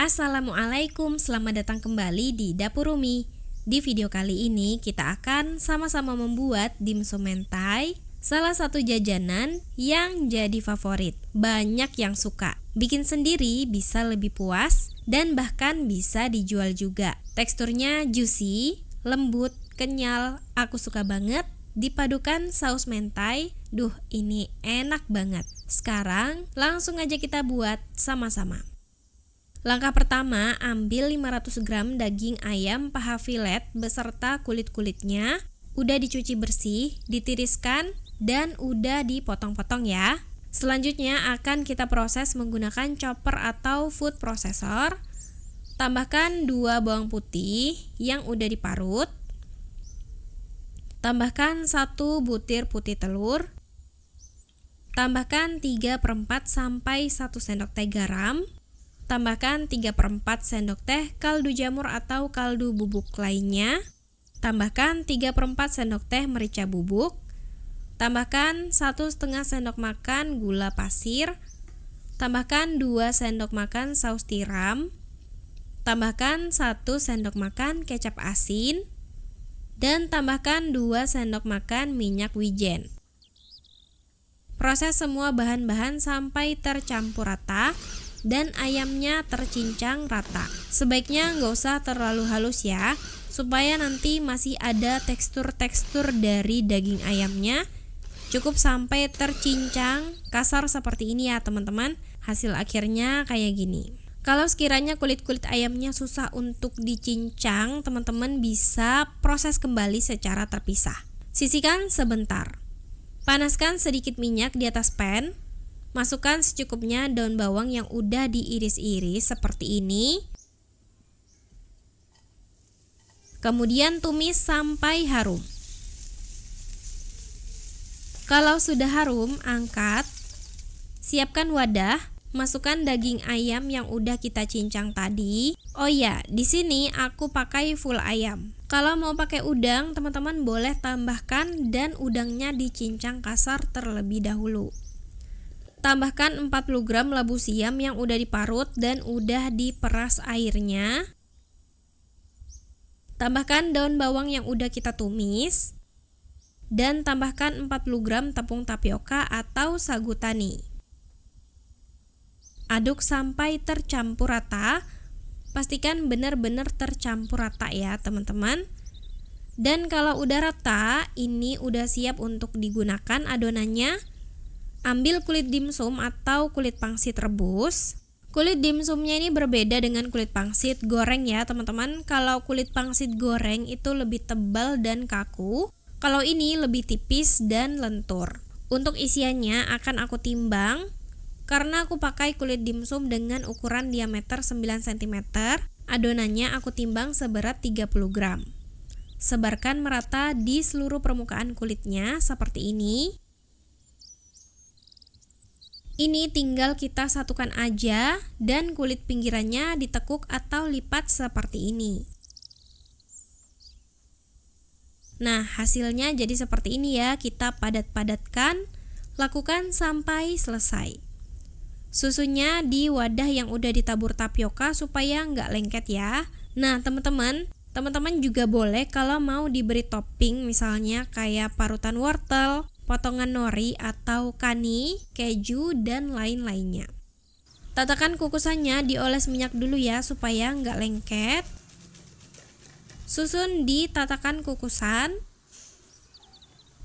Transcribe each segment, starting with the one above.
Assalamualaikum, selamat datang kembali di Dapur Umi. Di video kali ini kita akan sama-sama membuat dimsum mentai, salah satu jajanan yang jadi favorit. Banyak yang suka. Bikin sendiri bisa lebih puas dan bahkan bisa dijual juga. Teksturnya juicy, lembut, kenyal, aku suka banget. Dipadukan saus mentai, ini enak banget. Sekarang langsung aja kita buat sama-sama. Langkah pertama, ambil 500 gram daging ayam paha filet beserta kulit-kulitnya. Udah dicuci bersih, ditiriskan, dan udah dipotong-potong ya. Selanjutnya akan kita proses menggunakan chopper atau food processor. Tambahkan 2 bawang putih yang udah diparut. Tambahkan 1 butir putih telur. Tambahkan 3/4 sampai 1 sendok teh garam. Tambahkan 3/4 sendok teh kaldu jamur atau kaldu bubuk lainnya. Tambahkan 3/4 sendok teh merica bubuk. Tambahkan 1,5 sendok makan gula pasir. Tambahkan 2 sendok makan saus tiram. Tambahkan 1 sendok makan kecap asin. Dan tambahkan 2 sendok makan minyak wijen. Proses semua bahan-bahan sampai tercampur rata dan ayamnya tercincang rata. Sebaiknya nggak usah terlalu halus ya, supaya nanti masih ada tekstur-tekstur dari daging ayamnya. Cukup sampai tercincang kasar seperti ini ya teman-teman. Hasil akhirnya kayak gini. Kalau sekiranya kulit-kulit ayamnya susah untuk dicincang, teman-teman bisa proses kembali secara terpisah. Sisihkan sebentar. Panaskan sedikit minyak di atas pan. Masukkan secukupnya daun bawang yang udah diiris-iris seperti ini. Kemudian tumis sampai harum. Kalau sudah harum, angkat. Siapkan wadah, masukkan daging ayam yang udah kita cincang tadi. Oh ya, di sini aku pakai full ayam. Kalau mau pakai udang, teman-teman boleh tambahkan dan udangnya dicincang kasar terlebih dahulu. Tambahkan 40 gram labu siam yang udah diparut dan udah diperas airnya. Tambahkan daun bawang yang udah kita tumis. Dan tambahkan 40 gram tepung tapioka atau sagu tani. Aduk sampai tercampur rata. Pastikan benar-benar tercampur rata ya teman-teman. Dan kalau udah rata, ini udah siap untuk digunakan adonannya. Ambil kulit dimsum atau kulit pangsit rebus. Kulit dimsumnya ini berbeda dengan kulit pangsit goreng ya teman-teman. Kalau kulit pangsit goreng itu lebih tebal dan kaku. Kalau ini lebih tipis dan lentur. Untuk isiannya akan aku timbang. Karena aku pakai kulit dimsum dengan ukuran diameter 9 cm. Adonannya aku timbang seberat 30 gram. Sebarkan merata di seluruh permukaan kulitnya seperti ini. Ini tinggal kita satukan aja dan kulit pinggirannya ditekuk atau lipat seperti ini. Nah, hasilnya jadi seperti ini ya, kita padat-padatkan, lakukan sampai selesai. Susunya di wadah yang udah ditabur tapioka supaya nggak lengket ya. Nah, teman-teman juga boleh kalau mau diberi topping misalnya kayak parutan wortel, potongan nori atau kani, keju, dan lain-lainnya. Tatakan kukusannya dioles minyak dulu ya supaya nggak lengket. Susun di tatakan kukusan.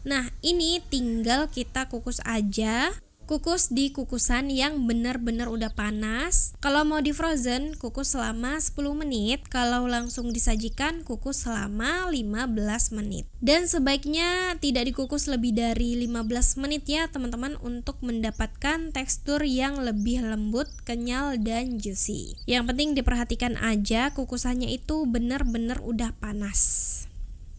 Nah, ini tinggal kita kukus aja. Kukus di kukusan yang benar-benar udah panas. Kalau mau di frozen, kukus selama 10 menit. Kalau langsung disajikan, kukus selama 15 menit. Dan sebaiknya tidak dikukus lebih dari 15 menit ya teman-teman, untuk mendapatkan tekstur yang lebih lembut, kenyal, dan juicy. Yang penting diperhatikan aja kukusannya itu benar-benar udah panas.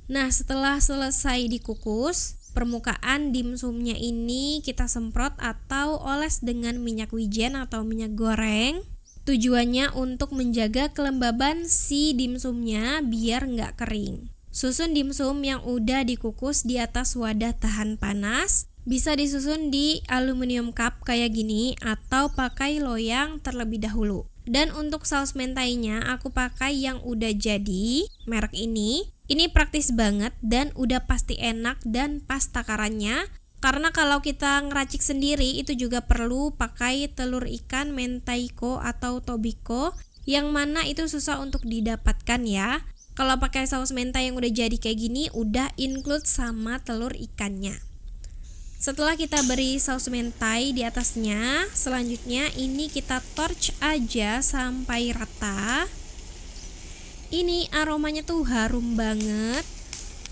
Nah, setelah selesai dikukus, permukaan dimsumnya ini kita semprot atau oles dengan minyak wijen atau minyak goreng. Tujuannya untuk menjaga kelembaban si dimsumnya biar nggak kering. Susun dimsum yang udah dikukus di atas wadah tahan panas. Bisa disusun di aluminium cup kayak gini atau pakai loyang terlebih dahulu. Dan untuk saus mentainya aku pakai yang udah jadi, merek ini. Ini praktis banget dan udah pasti enak dan pas takarannya. Karena kalau kita ngeracik sendiri itu juga perlu pakai telur ikan mentaiko atau tobiko, yang mana itu susah untuk didapatkan ya. Kalau pakai saus mentai yang udah jadi kayak gini udah include sama telur ikannya. Setelah kita beri saus mentai di atasnya, selanjutnya ini kita torch aja sampai rata. Ini aromanya tuh harum banget.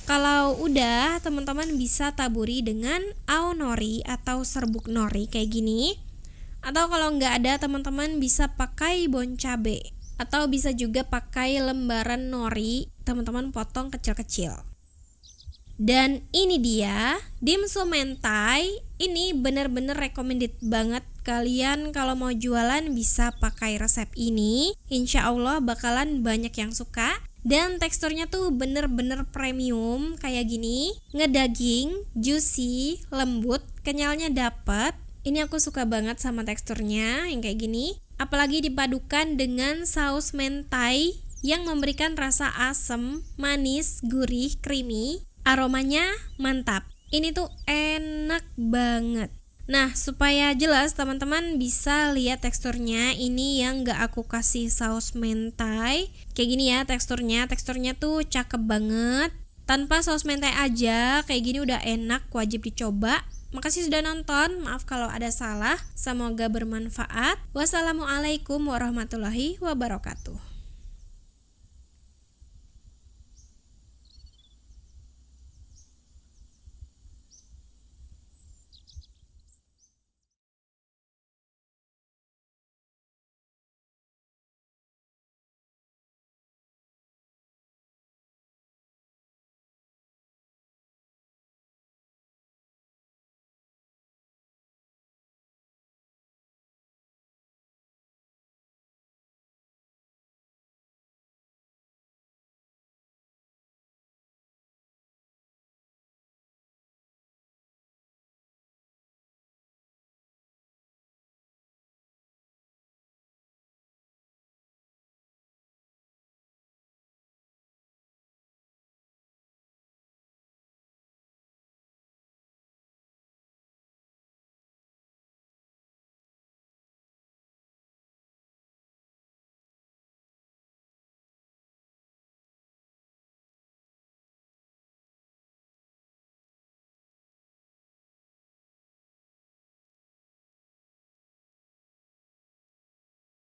Kalau udah, teman-teman bisa taburi dengan aonori atau serbuk nori kayak gini. Atau kalau nggak ada, teman-teman bisa pakai bon cabe. Atau bisa juga pakai lembaran nori, teman-teman potong kecil-kecil. Dan ini dia dimsum mentai. Ini bener-bener recommended banget. Kalian kalau mau jualan bisa pakai resep ini. Insya Allah bakalan banyak yang suka. Dan teksturnya tuh bener-bener premium kayak gini. Ngedaging, juicy, lembut, kenyalnya dapet. Ini aku suka banget sama teksturnya yang kayak gini. Apalagi dipadukan dengan saus mentai yang memberikan rasa asam, manis, gurih, creamy. Aromanya mantap. Ini tuh enak banget. Nah, supaya jelas teman-teman bisa lihat teksturnya. Ini yang gak aku kasih saus mentai. Kayak gini ya teksturnya. Teksturnya tuh cakep banget. Tanpa saus mentai aja kayak gini udah enak, wajib dicoba. Makasih sudah nonton. Maaf kalau ada salah. Semoga bermanfaat. Wassalamualaikum warahmatullahi wabarakatuh.